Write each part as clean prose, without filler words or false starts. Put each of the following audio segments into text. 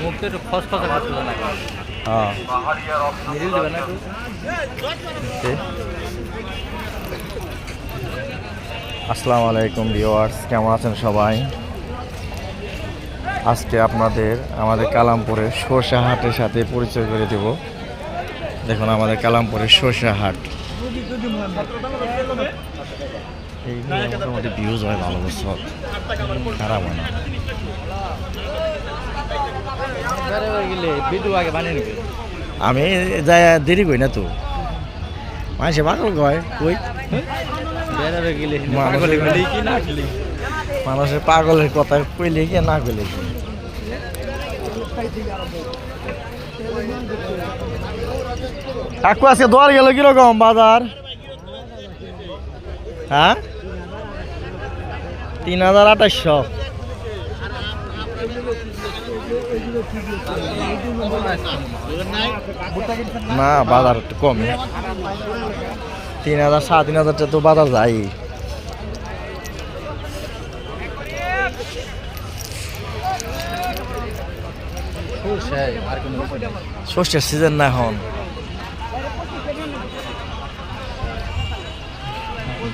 মুখটা একটু খসখসে খসখসে লাগে। হ্যাঁ মিডিল দেবে না একটু? আসসালামু আলাইকুম ভিউয়ার্স, কেমন আছেন সবাই? আজকে আপনাদের আমাদের কালামপুরের সরষা হাটের সাথে পরিচয় করে দেব। দেখুন আমাদের কালামপুরের সরষা হাট, এই মোটামুটি ভিউজ হয় ভালো, বছর খারাপ হয় না। আমি যাই দেরি করি না তো, মানুষে পাগল কয় কই মানুষের পাগলের কথা কইলে কি না কইলে কি। কাকু আজকে দর গেল কিরকম বাজার? হ্যাঁ ৩,২৮০। না বাজার একটু কমই, ৩,০০০ ৩,৫০০ তো বাজার যাই। সর্ষের সিজন না এখন,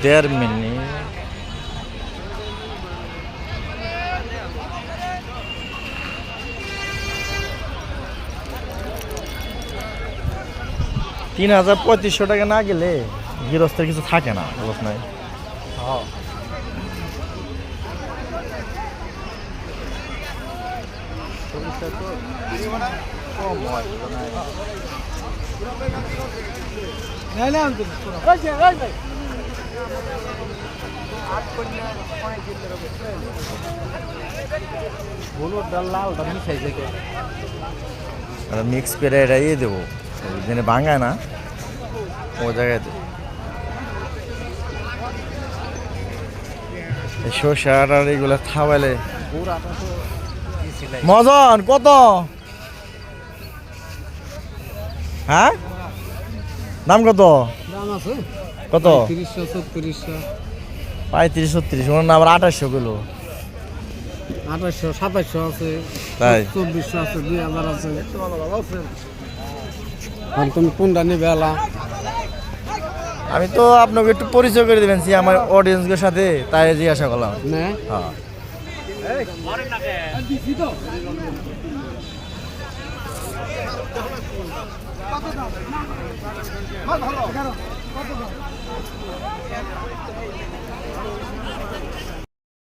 ১.৫ মিনিট। $৩,৩৫০ না গেলে গৃহস্থের কিছু থাকে না, অবস্থা নাই। মিক্স করে এটা ইয়ে দেবো, যেন ভাঙায় না ও জায়গায়। সরষা আর এইগুলো খাওয়ালে মজন কত? হ্যাঁ দাম কত? কত? ৩৫-৩৬। ওনার নাম ২৮০০ কিলো, ২৮০০-২৭০০ আছে, তাই ২৪০০ আছে, ২০০০ আছে। তুমি কোনটা নিবে? আমি তো আপনাকে একটু পরিচয় করে দেবেন আমার অডিয়েন্সের সাথে, তাই জিজ্ঞাসা করলাম। হ্যাঁ